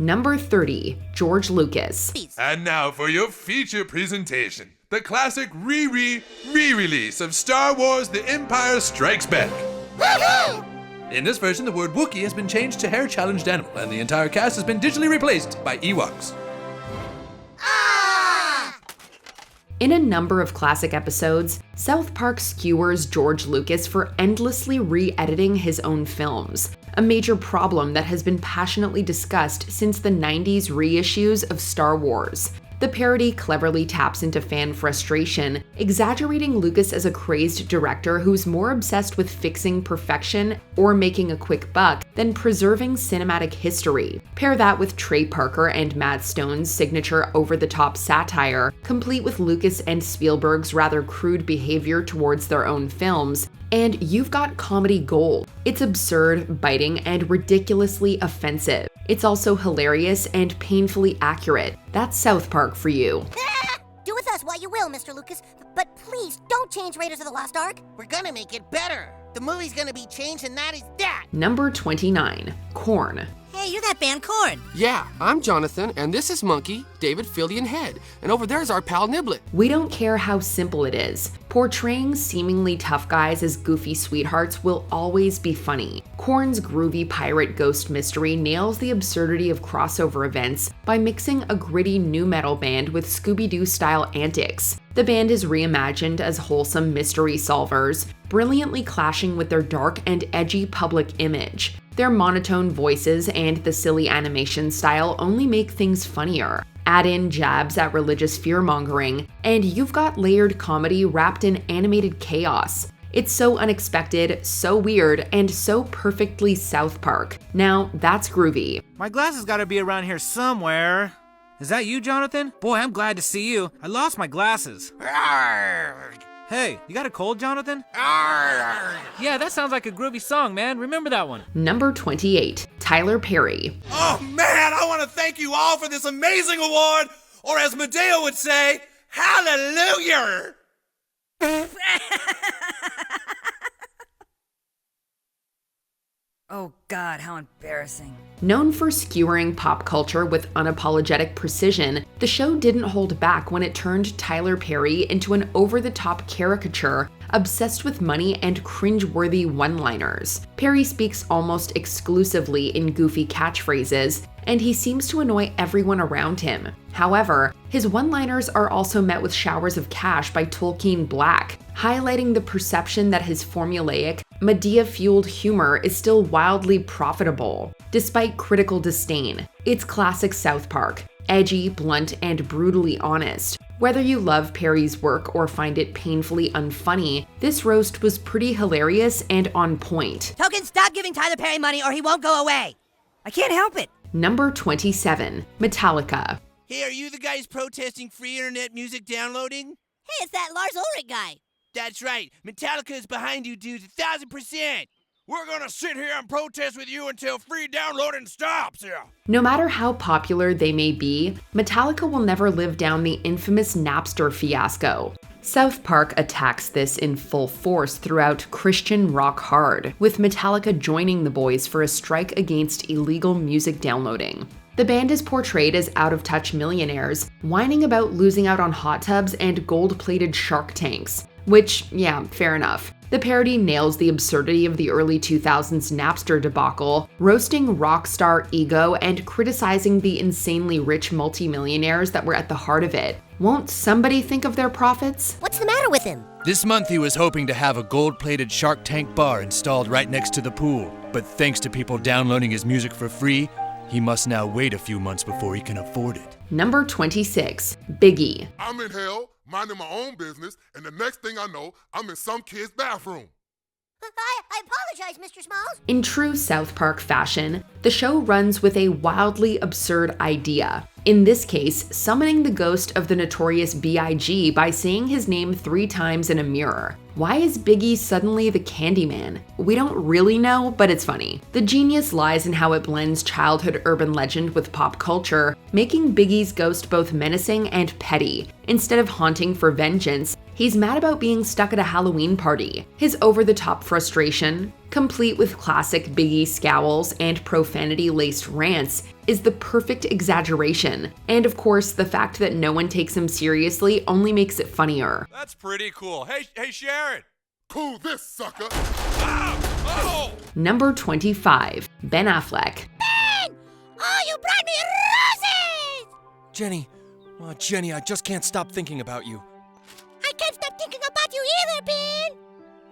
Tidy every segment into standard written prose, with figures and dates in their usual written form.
Number 30. George Lucas. And now for your feature presentation, the classic re-release of Star Wars The Empire Strikes Back. In this version, the word Wookiee has been changed to hair-challenged animal, and the entire cast has been digitally replaced by Ewoks. In a number of classic episodes, South Park skewers George Lucas for endlessly re-editing his own films, a major problem that has been passionately discussed since the 90s reissues of Star Wars. The parody cleverly taps into fan frustration, exaggerating Lucas as a crazed director who's more obsessed with fixing perfection or making a quick buck than preserving cinematic history. Pair that with Trey Parker and Matt Stone's signature over-the-top satire, complete with Lucas and Spielberg's rather crude behavior towards their own films, and you've got comedy gold. It's absurd, biting, and ridiculously offensive. It's also hilarious and painfully accurate. That's South Park for you. Do with us what you will, Mr. Lucas, but please don't change Raiders of the Lost Ark. We're gonna make it better. The movie's gonna be changed, and that is that. Number 29. Korn. Hey, you're that band Korn. Yeah, I'm Jonathan, and this is Monkey, David, Philly, and Head. And over there's our pal Niblet. We don't care how simple it is. Portraying seemingly tough guys as goofy sweethearts will always be funny. Korn's groovy pirate ghost mystery nails the absurdity of crossover events by mixing a gritty nu metal band with Scooby-Doo style antics. The band is reimagined as wholesome mystery solvers, brilliantly clashing with their dark and edgy public image. Their monotone voices and the silly animation style only make things funnier. Add in jabs at religious fear-mongering, and you've got layered comedy wrapped in animated chaos. It's so unexpected, so weird, and so perfectly South Park. Now, that's groovy. My glasses gotta be around here somewhere. Is that you, Jonathan? Boy, I'm glad to see you. I lost my glasses. Hey, you got a cold, Jonathan? Yeah, that sounds like a groovy song, man. Remember that one. Number 28. Tyler Perry. Oh man, I want to thank you all for this amazing award, or as Medea would say, hallelujah! Oh God, how embarrassing. Known for skewering pop culture with unapologetic precision, the show didn't hold back when it turned Tyler Perry into an over-the-top caricature obsessed with money and cringe-worthy one-liners. Perry speaks almost exclusively in goofy catchphrases, and he seems to annoy everyone around him. However, his one-liners are also met with showers of cash by Tolkien Black, highlighting the perception that his formulaic, Medea-fueled humor is still wildly profitable. Despite critical disdain, it's classic South Park, edgy, blunt, and brutally honest. Whether you love Perry's work or find it painfully unfunny, this roast was pretty hilarious and on point. Token, stop giving Tyler Perry money or he won't go away. I can't help it. Number 27. Metallica. Hey, are you the guys protesting free internet music downloading? Hey, it's that Lars Ulrich guy. That's right. Metallica is behind you dudes 1,000%. We're gonna sit here and protest with you until free downloading stops here. No matter how popular they may be, Metallica will never live down the infamous Napster fiasco. South Park attacks this in full force throughout Christian Rock Hard, with Metallica joining the boys for a strike against illegal music downloading. The band is portrayed as out-of-touch millionaires, whining about losing out on hot tubs and gold-plated shark tanks. Which, yeah, fair enough. The parody nails the absurdity of the early 2000s Napster debacle, roasting rock star ego and criticizing the insanely rich multimillionaires that were at the heart of it. Won't somebody think of their profits? What's the matter with him? This month he was hoping to have a gold-plated Shark Tank bar installed right next to the pool, but thanks to people downloading his music for free, he must now wait a few months before he can afford it. Number 26. Biggie. I'm in hell, minding my own business, and the next thing I know, I'm in some kid's bathroom. I apologize, Mr. Smalls. In true South Park fashion, the show runs with a wildly absurd idea. In this case, summoning the ghost of the notorious B.I.G. by saying his name 3 times in a mirror. Why is Biggie suddenly the Candyman? We don't really know, but it's funny. The genius lies in how it blends childhood urban legend with pop culture, making Biggie's ghost both menacing and petty. Instead of haunting for vengeance, he He's mad about being stuck at a Halloween party. His over-the-top frustration, complete with classic Biggie scowls and profanity-laced rants, is the perfect exaggeration. And of course, the fact that no one takes him seriously only makes it funnier. That's pretty cool. Hey, Sharon. Cool this, sucker. Ow! Oh! Number 25. Ben Affleck. Ben! Oh, you brought me roses! Jenny, I just can't stop thinking about you. I can't stop thinking about you either, Ben!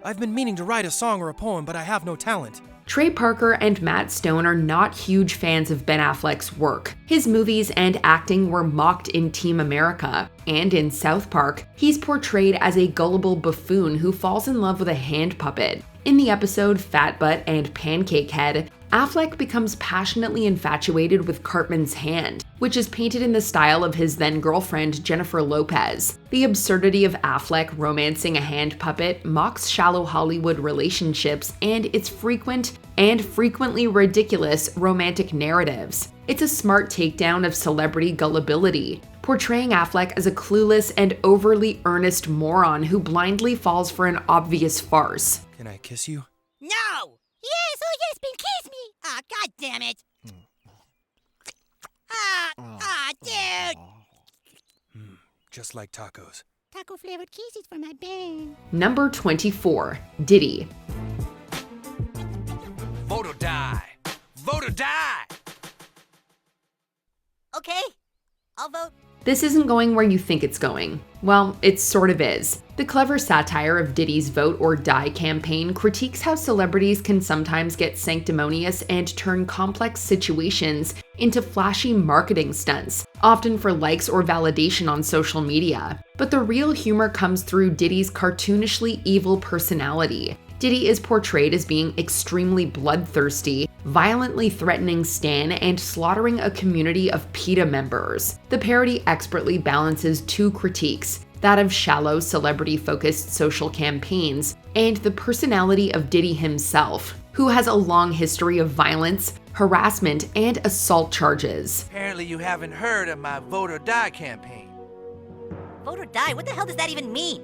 I've been meaning to write a song or a poem, but I have no talent. Trey Parker and Matt Stone are not huge fans of Ben Affleck's work. His movies and acting were mocked in Team America, and in South Park, he's portrayed as a gullible buffoon who falls in love with a hand puppet. In the episode Fat Butt and Pancake Head, Affleck becomes passionately infatuated with Cartman's hand, which is painted in the style of his then-girlfriend Jennifer Lopez. The absurdity of Affleck romancing a hand puppet mocks shallow Hollywood relationships and its frequent and frequently ridiculous romantic narratives. It's a smart takedown of celebrity gullibility, portraying Affleck as a clueless and overly earnest moron who blindly falls for an obvious farce. Can I kiss you? No! Yes, oh yes, Ben, kiss me! Ah, god damn it! Dude! Just like tacos. Taco-flavored kisses for my Ben. Number 24. Diddy. Vote or die. Vote or die. Okay, I'll vote. This isn't going where you think it's going. Well, it sort of is. The clever satire of Diddy's Vote or Die campaign critiques how celebrities can sometimes get sanctimonious and turn complex situations into flashy marketing stunts, often for likes or validation on social media. But the real humor comes through Diddy's cartoonishly evil personality. Diddy is portrayed as being extremely bloodthirsty, violently threatening Stan, and slaughtering a community of PETA members. The parody expertly balances two critiques, that of shallow, celebrity-focused social campaigns, and the personality of Diddy himself, who has a long history of violence, harassment, and assault charges. Apparently you haven't heard of my Vote or Die campaign. Vote or die? What the hell does that even mean?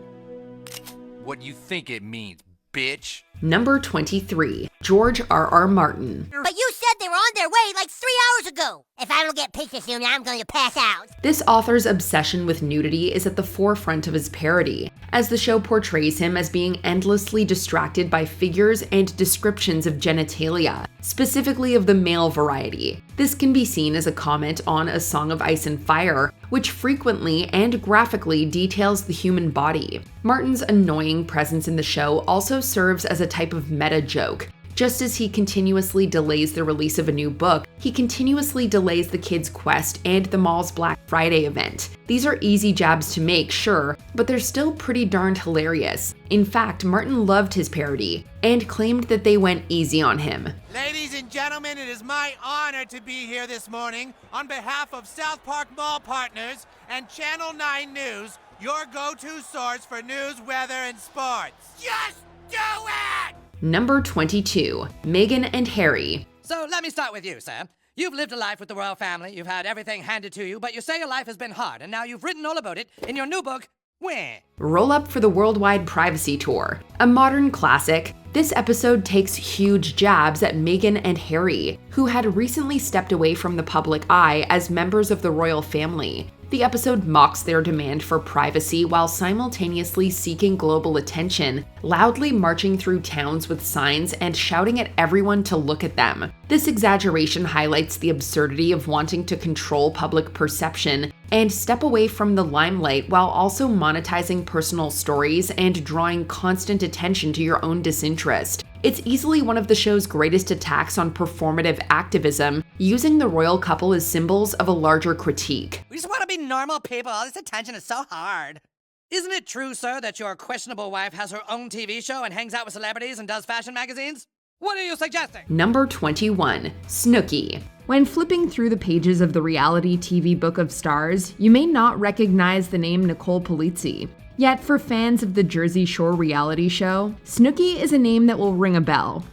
What you think it means, bitch. Number 23. George R.R. Martin. But you said they were on their way like 3 hours ago. If I don't get pictures soon, I'm going to pass out. This author's obsession with nudity is at the forefront of his parody, as the show portrays him as being endlessly distracted by figures and descriptions of genitalia, specifically of the male variety. This can be seen as a comment on A Song of Ice and Fire, which frequently and graphically details the human body. Martin's annoying presence in the show also serves as a type of meta joke. Just as he continuously delays the release of a new book, he continuously delays the kids' quest and the mall's Black Friday event. These are easy jabs to make, sure, but they're still pretty darned hilarious. In fact, Martin loved his parody and claimed that they went easy on him. Ladies and gentlemen, it is my honor to be here this morning on behalf of South Park Mall Partners and Channel 9 News, your go-to source for news, weather, and sports. Just do it! Number 22. Meghan and Harry. So let me start with you, sir. You've lived a life with the royal family, you've had everything handed to you, but you say your life has been hard, and now you've written all about it in your new book, Where? Roll up for the Worldwide Privacy Tour. A modern classic, this episode takes huge jabs at Meghan and Harry, who had recently stepped away from the public eye as members of the royal family. The episode mocks their demand for privacy while simultaneously seeking global attention, loudly marching through towns with signs and shouting at everyone to look at them. This exaggeration highlights the absurdity of wanting to control public perception and step away from the limelight while also monetizing personal stories and drawing constant attention to your own disinterest. It's easily one of the show's greatest attacks on performative activism, using the royal couple as symbols of a larger critique. We just want to be normal people. All this attention is so hard. Isn't it true, sir, that your questionable wife has her own TV show and hangs out with celebrities and does fashion magazines? What are you suggesting? Number 21. Snooki. When flipping through the pages of the reality TV Book of Stars, you may not recognize the name Nicole Polizzi. Yet for fans of the Jersey Shore reality show, Snooki is a name that will ring a bell.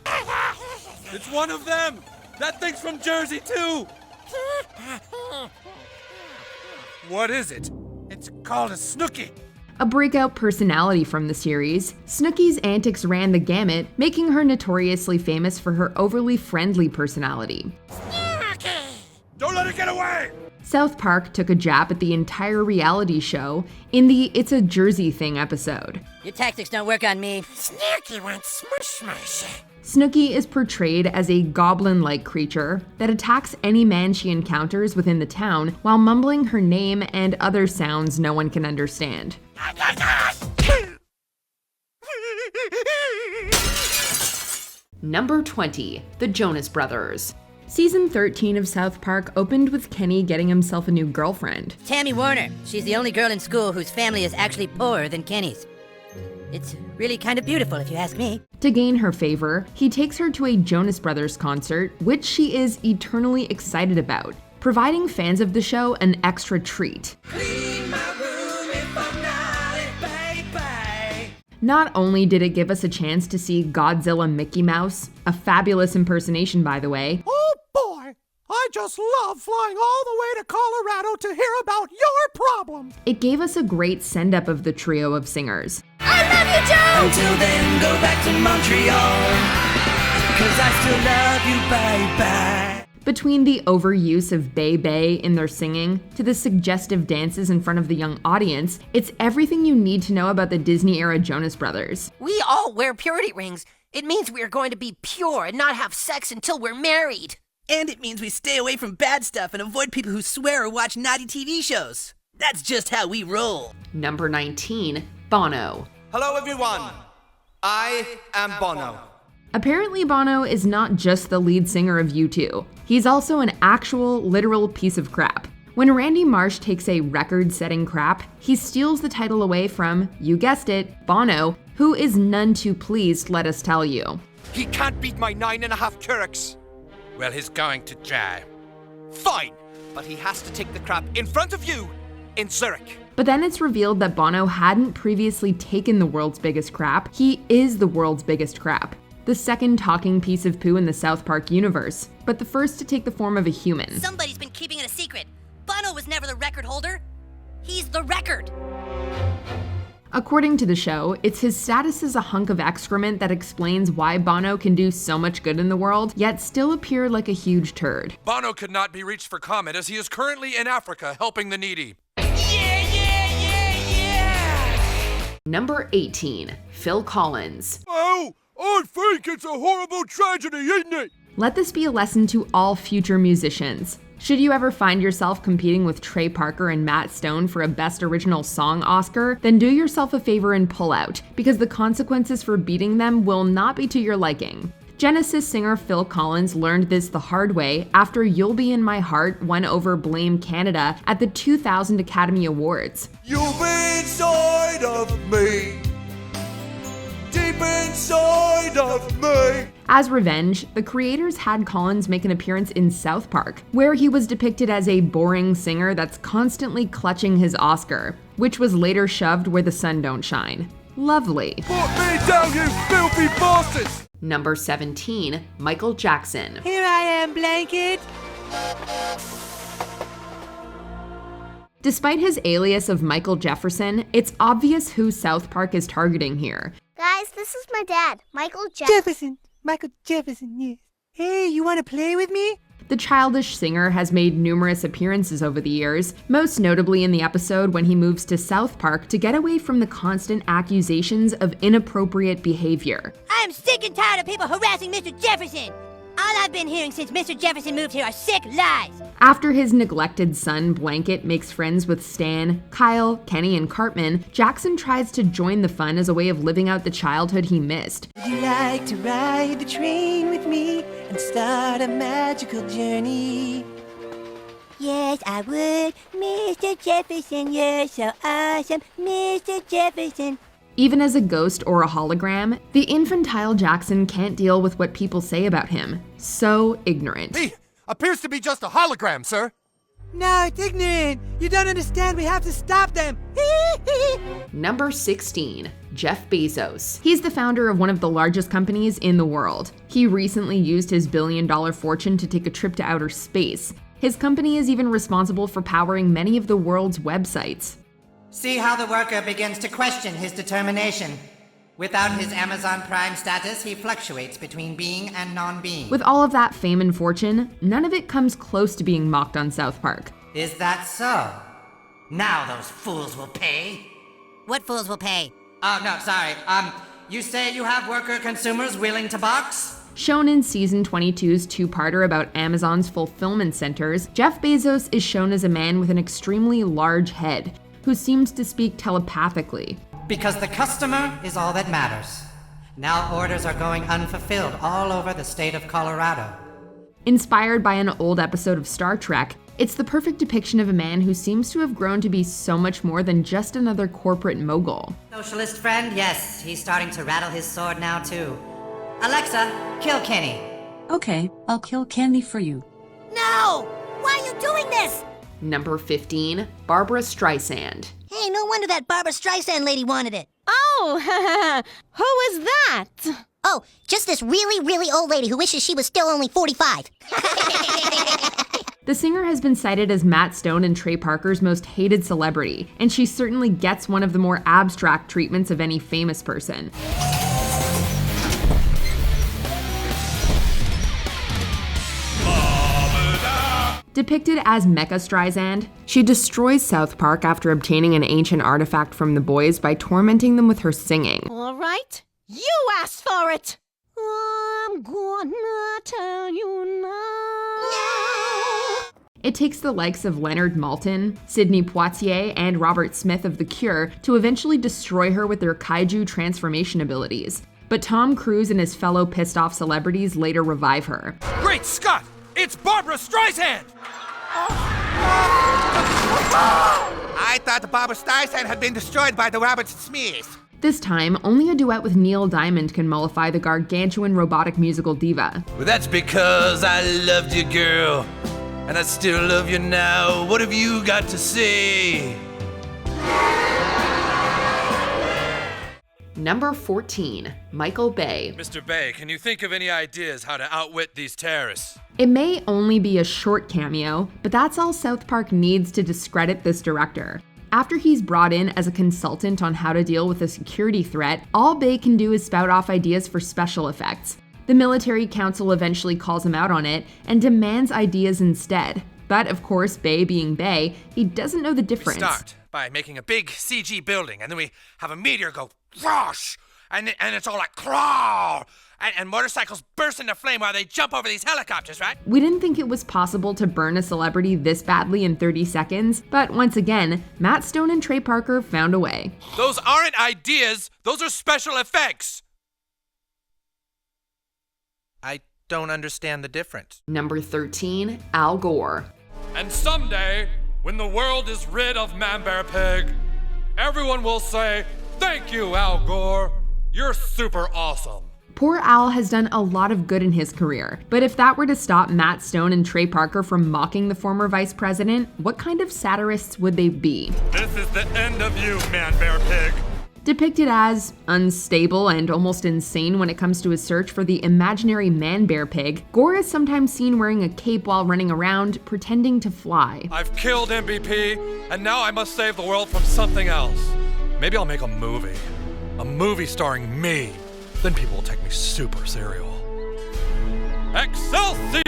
It's one of them! That thing's from Jersey, too! What is it? It's called a Snooki. A breakout personality from the series, Snooki's antics ran the gamut, making her notoriously famous for her overly friendly personality. Don't let it get away! South Park took a jab at the entire reality show in the It's a Jersey Thing episode. Your tactics don't work on me. Snooki wants smush smush. Snooki is portrayed as a goblin-like creature that attacks any man she encounters within the town while mumbling her name and other sounds no one can understand. Number 20, The Jonas Brothers. Season 13 of South Park opened with Kenny getting himself a new girlfriend. Tammy Warner. She's the only girl in school whose family is actually poorer than Kenny's. It's really kind of beautiful, if you ask me. To gain her favor, he takes her to a Jonas Brothers concert, which she is eternally excited about, providing fans of the show an extra treat. Clean my room if I'm not it, baby. Not only did it give us a chance to see Godzilla Mickey Mouse, a fabulous impersonation by the way. Oh boy, I just love flying all the way to Colorado to hear about your problems. It gave us a great send-up of the trio of singers. I love you, Joe! Until then, go back to Montreal, 'cause I still love you, bye-bye. Between the overuse of Bay Bay in their singing to the suggestive dances in front of the young audience, it's everything you need to know about the Disney-era Jonas Brothers. We all wear purity rings. It means we are going to be pure and not have sex until we're married. And it means we stay away from bad stuff and avoid people who swear or watch naughty TV shows. That's just how we roll. Number 19, Bono. Hello everyone, I am Bono. Apparently Bono is not just the lead singer of U2. He's also an actual, literal piece of crap. When Randy Marsh takes a record-setting crap, he steals the title away from, you guessed it, Bono, who is none too pleased, let us tell you. He can't beat my 9.5 carats. Well, he's going to try. Fine, but he has to take the crap in front of you in Zurich. But then it's revealed that Bono hadn't previously taken the world's biggest crap. He is the world's biggest crap. The second talking piece of poo in the South Park universe, but the first to take the form of a human. Somebody's been keeping it a secret. Bono was never the record holder. He's the record. According to the show, it's his status as a hunk of excrement that explains why Bono can do so much good in the world, yet still appear like a huge turd. Bono could not be reached for comment as he is currently in Africa helping the needy. Number 18, Phil Collins. Oh, I think it's a horrible tragedy, isn't it? Let this be a lesson to all future musicians. Should you ever find yourself competing with Trey Parker and Matt Stone for a Best Original Song Oscar, then do yourself a favor and pull out, because the consequences for beating them will not be to your liking. Genesis singer Phil Collins learned this the hard way after You'll Be in My Heart won over Blame Canada at the 2000 Academy Awards. You'll be inside of me, deep inside of me. As revenge, the creators had Collins make an appearance in South Park, where he was depicted as a boring singer that's constantly clutching his Oscar, which was later shoved where the sun don't shine. Lovely. Put me down, you filthy bastards! Number 17, Michael Jackson. Here I am, blanket. Despite his alias of Michael Jefferson, it's obvious who South Park is targeting here. Guys, this is my dad, Michael Jefferson. Michael Jefferson, yes. Hey, you want to play with me? The childish singer has made numerous appearances over the years, most notably in the episode when he moves to South Park to get away from the constant accusations of inappropriate behavior. I'm sick and tired of people harassing Mr. Jefferson. All I've been hearing since Mr. Jefferson moved here are sick lies. After his neglected son, Blanket, makes friends with Stan, Kyle, Kenny, and Cartman, Jackson tries to join the fun as a way of living out the childhood he missed. Would you like to ride the train with me and start a magical journey? Yes, I would. Mr. Jefferson, you're so awesome. Mr. Jefferson. Even as a ghost or a hologram, the infantile Jackson can't deal with what people say about him. So ignorant. He appears to be just a hologram, sir. No, it's ignorant. You don't understand. We have to stop them. Number 16, Jeff Bezos. He's the founder of one of the largest companies in the world. He recently used his billion-dollar fortune to take a trip to outer space. His company is even responsible for powering many of the world's websites. See how the worker begins to question his determination. Without his Amazon Prime status, he fluctuates between being and non-being. With all of that fame and fortune, none of it comes close to being mocked on South Park. Is that so? Now those fools will pay. What fools will pay? Oh, no, sorry. You say you have worker consumers willing to box? Shown in season 22's two-parter about Amazon's fulfillment centers, Jeff Bezos is shown as a man with an extremely large head, who seems to speak telepathically. Because the customer is all that matters. Now orders are going unfulfilled all over the state of Colorado. Inspired by an old episode of Star Trek, it's the perfect depiction of a man who seems to have grown to be so much more than just another corporate mogul. Socialist friend? Yes, he's starting to rattle his sword now too. Alexa, kill Kenny. Okay, I'll kill Kenny for you. No! Why are you doing this? Number 15, Barbra Streisand. Hey, no wonder that Barbra Streisand lady wanted it. Oh, who is that? Oh, just this really, really old lady who wishes she was still only 45. The singer has been cited as Matt Stone and Trey Parker's most hated celebrity, and she certainly gets one of the more abstract treatments of any famous person. Depicted as Mecha Streisand, she destroys South Park after obtaining an ancient artifact from the boys by tormenting them with her singing. All right, you asked for it. I'm gonna tell you now. It takes the likes of Leonard Maltin, Sidney Poitier, and Robert Smith of The Cure to eventually destroy her with their kaiju transformation abilities. But Tom Cruise and his fellow pissed-off celebrities later revive her. Great Scott! It's Barbra Streisand! I thought Barbra Streisand had been destroyed by the Robert Smiths. This time, only a duet with Neil Diamond can mollify the gargantuan robotic musical diva. Well, that's because I loved you, girl. And I still love you now. What have you got to say? Number 14, Michael Bay. Mr. Bay, can you think of any ideas how to outwit these terrorists? It may only be a short cameo, but that's all South Park needs to discredit this director. After he's brought in as a consultant on how to deal with a security threat, all Bay can do is spout off ideas for special effects. The military council eventually calls him out on it and demands ideas instead. But of course, Bay being Bay, he doesn't know the difference. We start by making a big CG building, and then we have a meteor go whoosh, and it's all like crawl, and motorcycles burst into flame while they jump over these helicopters, right? We didn't think it was possible to burn a celebrity this badly in 30 seconds, but once again, Matt Stone and Trey Parker found a way. Those aren't ideas, those are special effects. I don't understand the difference. Number 13, Al Gore. And someday, when the world is rid of Man-Bear Pig, everyone will say, "Thank you, Al Gore. You're super awesome." Poor Al has done a lot of good in his career, but if that were to stop Matt Stone and Trey Parker from mocking the former vice president, what kind of satirists would they be? This is the end of you, Man-Bear Pig. Depicted as unstable and almost insane when it comes to his search for the imaginary man-bear pig, Gore is sometimes seen wearing a cape while running around, pretending to fly. I've killed MVP, and now I must save the world from something else. Maybe I'll make a movie starring me. Then people will take me super serial. Excelsior!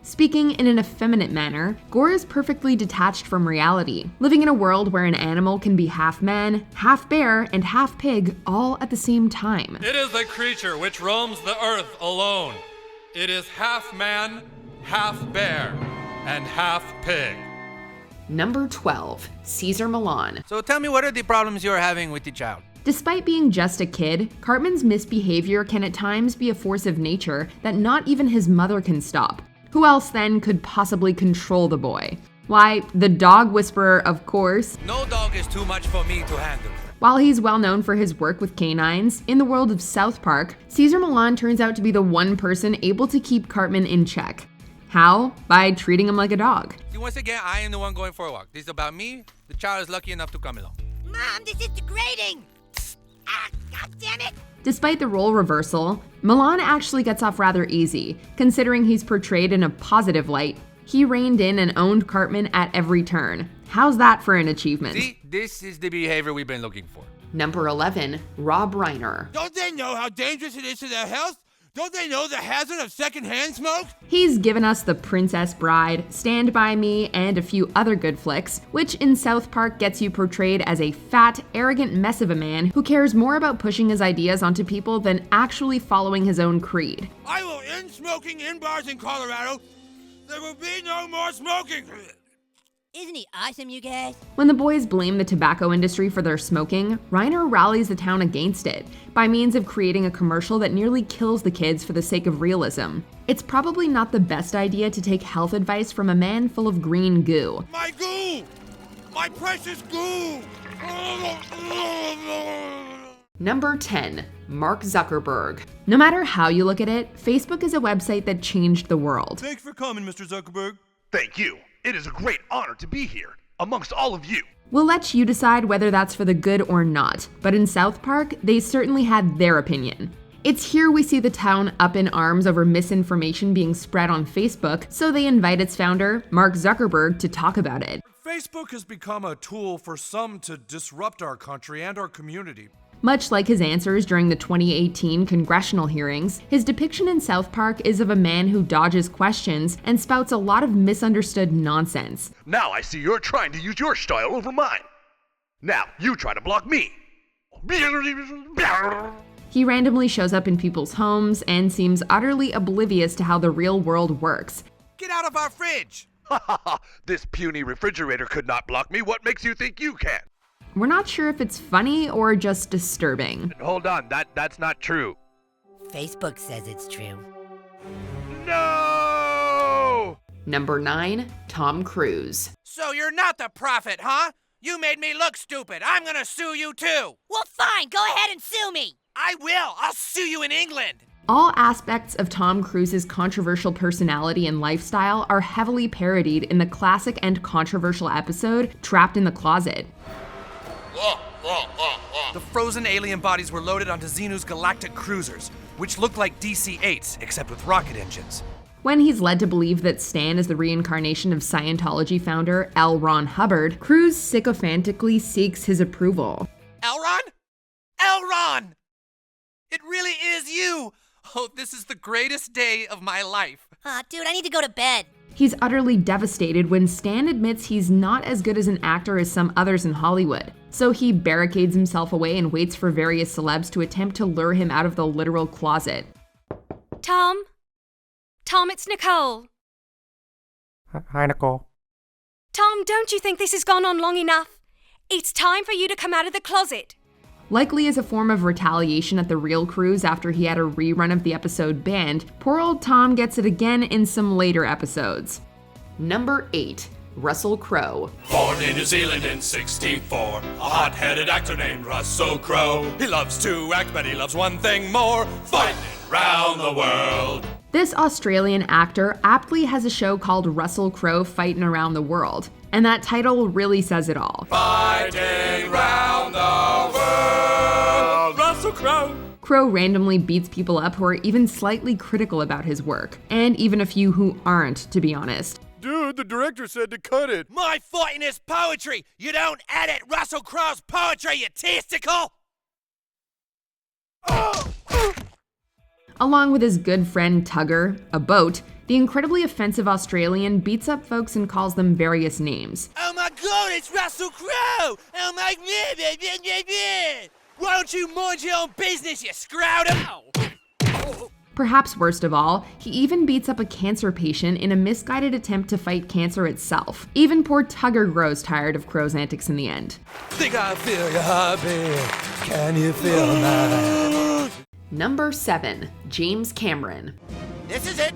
Speaking in an effeminate manner, Gore is perfectly detached from reality, living in a world where an animal can be half man, half bear, and half pig all at the same time. It is a creature which roams the earth alone. It is half man, half bear, and half pig. Number 12, Cesar Millan. So tell me, what are the problems you're having with the child? Despite being just a kid, Cartman's misbehavior can at times be a force of nature that not even his mother can stop. Who else then could possibly control the boy? Why, the dog whisperer, of course. No dog is too much for me to handle. While he's well known for his work with canines, in the world of South Park, Cesar Millan turns out to be the one person able to keep Cartman in check. How? By treating him like a dog. See, once again, I am the one going for a walk. This is about me. The child is lucky enough to come along. Mom, this is degrading! Ah, God damn it! Despite the role reversal, Millan actually gets off rather easy, considering he's portrayed in a positive light. He reined in and owned Cartman at every turn. How's that for an achievement? See, this is the behavior we've been looking for. Number 11, Rob Reiner. Don't they know how dangerous it is to their health? Don't they know the hazard of secondhand smoke? He's given us The Princess Bride, Stand By Me, and a few other good flicks, which in South Park gets you portrayed as a fat, arrogant mess of a man who cares more about pushing his ideas onto people than actually following his own creed. I will end smoking in bars in Colorado. There will be no more smoking. Isn't he awesome, you guys? When the boys blame the tobacco industry for their smoking, Reiner rallies the town against it by means of creating a commercial that nearly kills the kids for the sake of realism. It's probably not the best idea to take health advice from a man full of green goo. My goo! My precious goo! Number 10, Mark Zuckerberg. No matter how you look at it, Facebook is a website that changed the world. Thanks for coming, Mr. Zuckerberg. Thank you. It is a great honor to be here, amongst all of you. We'll let you decide whether that's for the good or not, but in South Park, they certainly had their opinion. It's here we see the town up in arms over misinformation being spread on Facebook, so they invite its founder, Mark Zuckerberg, to talk about it. Facebook has become a tool for some to disrupt our country and our community. Much like his answers during the 2018 congressional hearings, his depiction in South Park is of a man who dodges questions and spouts a lot of misunderstood nonsense. Now I see you're trying to use your style over mine. Now you try to block me. He randomly shows up in people's homes and seems utterly oblivious to how the real world works. Get out of our fridge! Ha ha ha! This puny refrigerator could not block me. What makes you think you can? We're not sure if it's funny or just disturbing. Hold on, that's not true. Facebook says it's true. No! Number 9, Tom Cruise. So you're not the prophet, huh? You made me look stupid. I'm gonna sue you too. Well, fine. Go ahead and sue me. I will. I'll sue you in England. All aspects of Tom Cruise's controversial personality and lifestyle are heavily parodied in the classic and controversial episode, Trapped in the Closet. The frozen alien bodies were loaded onto Xenu's galactic cruisers, which look like DC-8s, except with rocket engines. When he's led to believe that Stan is the reincarnation of Scientology founder L. Ron Hubbard, Cruise sycophantically seeks his approval. L. Ron? L. Ron! It really is you! Oh, this is the greatest day of my life. Dude, I need to go to bed. He's utterly devastated when Stan admits he's not as good as an actor as some others in Hollywood. So he barricades himself away and waits for various celebs to attempt to lure him out of the literal closet. Tom? Tom, it's Nicole. Hi, Nicole. Tom, don't you think this has gone on long enough? It's time for you to come out of the closet. Likely as a form of retaliation at the real Cruise after he had a rerun of the episode banned, poor old Tom gets it again in some later episodes. Number 8, Russell Crowe. Born in New Zealand in '64, a hot-headed actor named Russell Crowe. He loves to act, but he loves one thing more, fighting round the world. This Australian actor aptly has a show called Russell Crowe Fightin' Around the World, and that title really says it all. Fighting round the world, Russell Crowe. Crowe randomly beats people up who are even slightly critical about his work, and even a few who aren't, to be honest. Dude, the director said to cut it. My fighting is poetry. You don't edit Russell Crowe's poetry, you testicle. Along with his good friend Tugger, a boat, the incredibly offensive Australian beats up folks and calls them various names. Oh my god, it's Russell Crowe! Oh my god! Why don't you mind your own business, you scroutum? Perhaps worst of all, he even beats up a cancer patient in a misguided attempt to fight cancer itself. Even poor Tugger grows tired of Crowe's antics in the end. Think I feel your heartbeat. Can you feel mine? Number 7, James Cameron. This is it.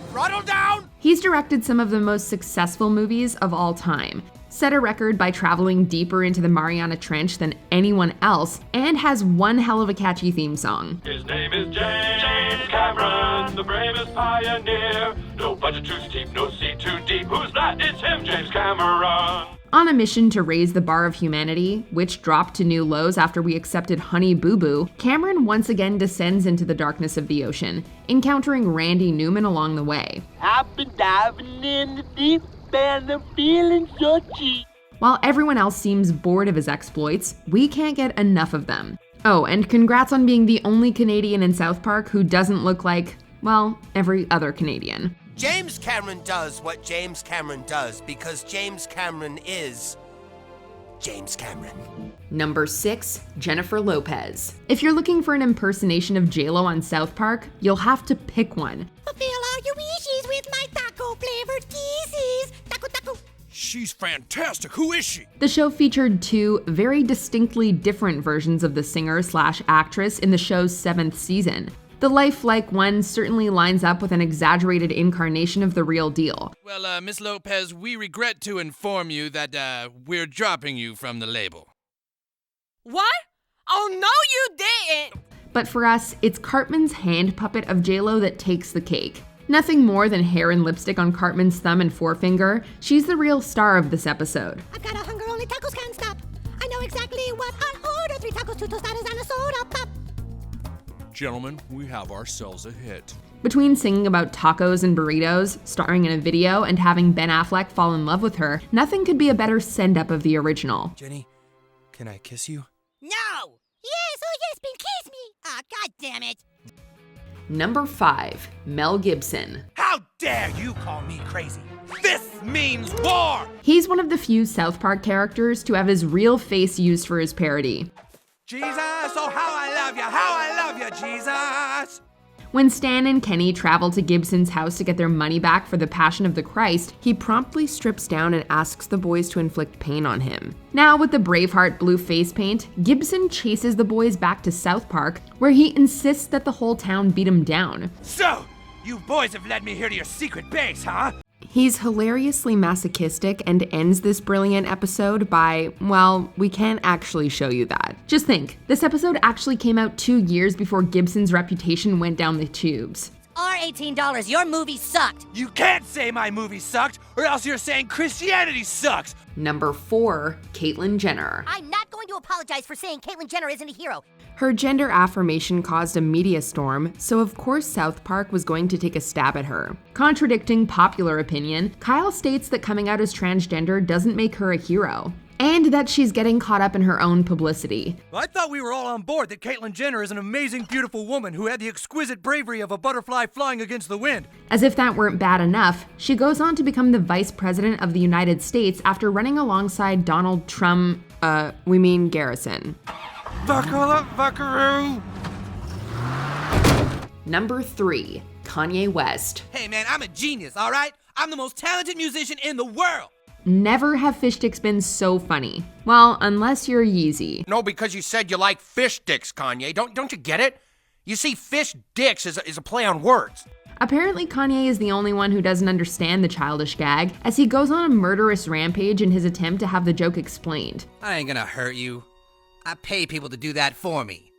Throttle down! He's directed some of the most successful movies of all time, set a record by traveling deeper into the Mariana Trench than anyone else, and has one hell of a catchy theme song. His name is James Cameron, the bravest pioneer. No budget too steep, no sea too deep. Who's that? It's him, James Cameron. On a mission to raise the bar of humanity, which dropped to new lows after we accepted Honey Boo Boo, Cameron once again descends into the darkness of the ocean, encountering Randy Newman along the way. I've been diving in the deep and I'm feeling so cheap. While everyone else seems bored of his exploits, we can't get enough of them. Oh, and congrats on being the only Canadian in South Park who doesn't look like, well, every other Canadian. James Cameron does what James Cameron does because James Cameron is James Cameron. Number 6, Jennifer Lopez. If you're looking for an impersonation of J-Lo on South Park, you'll have to pick one. Fulfill all your wishes with my taco-flavored kisses. Taco, taco. She's fantastic. Who is she? The show featured 2 very distinctly different versions of the singer/actress in the show's 7th season. The lifelike one certainly lines up with an exaggerated incarnation of the real deal. Well, Miss Lopez, we regret to inform you that we're dropping you from the label. What? Oh, no, you didn't! But for us, it's Cartman's hand puppet of J-Lo that takes the cake. Nothing more than hair and lipstick on Cartman's thumb and forefinger, she's the real star of this episode. I've got a hunger only tacos can't stop. I know exactly what I'll order. 3 tacos, 2 tostadas, and a soda pop. Gentlemen, we have ourselves a hit. Between singing about tacos and burritos, starring in a video, and having Ben Affleck fall in love with her, nothing could be a better send-up of the original. Jenny, can I kiss you? No! Yes, oh yes, Ben, kiss me! Ah, god damn it! Number 5, Mel Gibson. How dare you call me crazy? This means war! He's one of the few South Park characters to have his real face used for his parody. Jesus, oh how I love you, Jesus! When Stan and Kenny travel to Gibson's house to get their money back for the Passion of the Christ, he promptly strips down and asks the boys to inflict pain on him. Now with the Braveheart blue face paint, Gibson chases the boys back to South Park, where he insists that the whole town beat him down. So, you boys have led me here to your secret base, huh? He's hilariously masochistic and ends this brilliant episode by, well, we can't actually show you that. Just think, this episode actually came out 2 years before Gibson's reputation went down the tubes. Our $18, your movie sucked. You can't say my movie sucked, or else you're saying Christianity sucks. Number 4, Caitlyn Jenner. I'm not going to apologize for saying Caitlyn Jenner isn't a hero. Her gender affirmation caused a media storm, so of course South Park was going to take a stab at her. Contradicting popular opinion, Kyle states that coming out as transgender doesn't make her a hero, and that she's getting caught up in her own publicity. I thought we were all on board that Caitlyn Jenner is an amazing, beautiful woman who had the exquisite bravery of a butterfly flying against the wind. As if that weren't bad enough, she goes on to become the Vice President of the United States after running alongside Donald Trump, Garrison. Buckle up, buckaroo! Number 3, Kanye West. Hey man, I'm a genius, alright? I'm the most talented musician in the world! Never have fish sticks been so funny. Well, unless you're Yeezy. No, because you said you like fish dicks, Kanye. Don't you get it? You see, fish dicks is a play on words. Apparently Kanye is the only one who doesn't understand the childish gag, as he goes on a murderous rampage in his attempt to have the joke explained. I ain't gonna hurt you. I pay people to do that for me.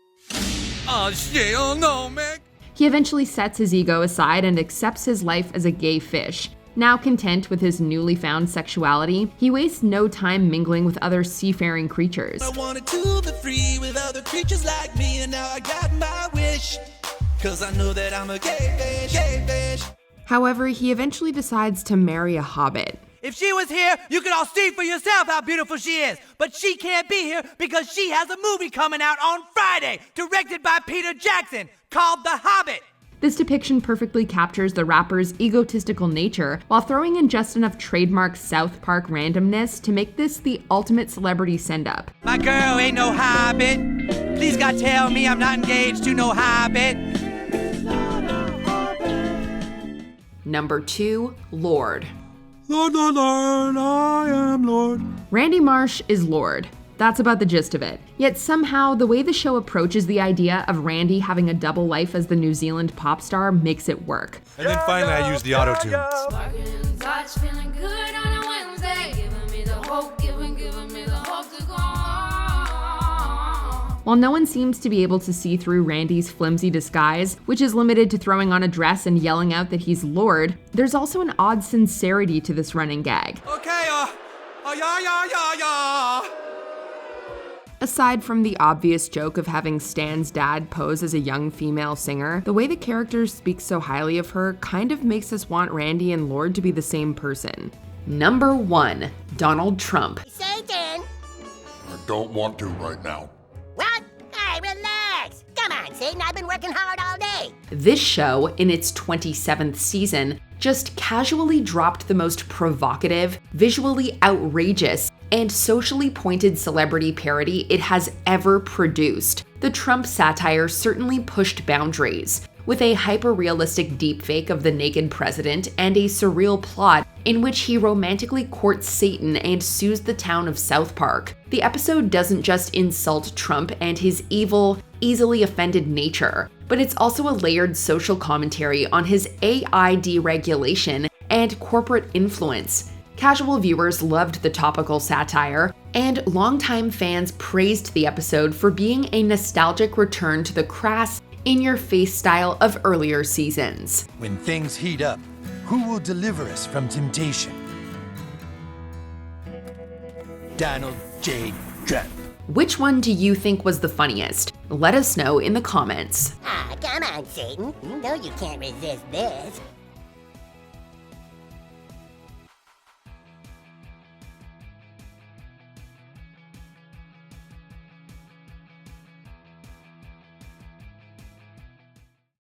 Oh shit, oh no, man. He eventually sets his ego aside and accepts his life as a gay fish. Now content with his newly found sexuality, he wastes no time mingling with other seafaring creatures. I wanted to be free with other creatures like me, and now I got my wish. 'Cause I know that I'm a gay fish. However, he eventually decides to marry a hobbit. If she was here, you could all see for yourself how beautiful she is. But she can't be here because she has a movie coming out on Friday, directed by Peter Jackson, called The Hobbit. This depiction perfectly captures the rapper's egotistical nature while throwing in just enough trademark South Park randomness to make this the ultimate celebrity send-up. My girl ain't no hobbit. Please God tell me I'm not engaged to no hobbit. Number 2, Lorde. Lord, Lord, Lord, I am Lord. Randy Marsh is Lorde. That's about the gist of it. Yet somehow, the way the show approaches the idea of Randy having a double life as the New Zealand pop star makes it work. And then finally I used the auto-tune. While no one seems to be able to see through Randy's flimsy disguise, which is limited to throwing on a dress and yelling out that he's Lorde, there's also an odd sincerity to this running gag. Okay, Aside from the obvious joke of having Stan's dad pose as a young female singer, the way the characters speak so highly of her kind of makes us want Randy and Lorde to be the same person. Number 1. Donald Trump. Satan! I don't want to right now. What? Hey, relax! Come on, Satan, I've been working hard all day! This show, in its 27th season, just casually dropped the most provocative, visually outrageous, and socially pointed celebrity parody it has ever produced. The Trump satire certainly pushed boundaries, with a hyper-realistic deepfake of the naked president and a surreal plot in which he romantically courts Satan and sues the town of South Park. The episode doesn't just insult Trump and his evil, easily offended nature, but it's also a layered social commentary on his AI deregulation and corporate influence. Casual viewers loved the topical satire, and longtime fans praised the episode for being a nostalgic return to the crass, in-your-face style of earlier seasons. When things heat up, who will deliver us from temptation? Donald J. Trump. Which one do you think was the funniest? Let us know in the comments. Ah, come on, Satan. You know you can't resist this.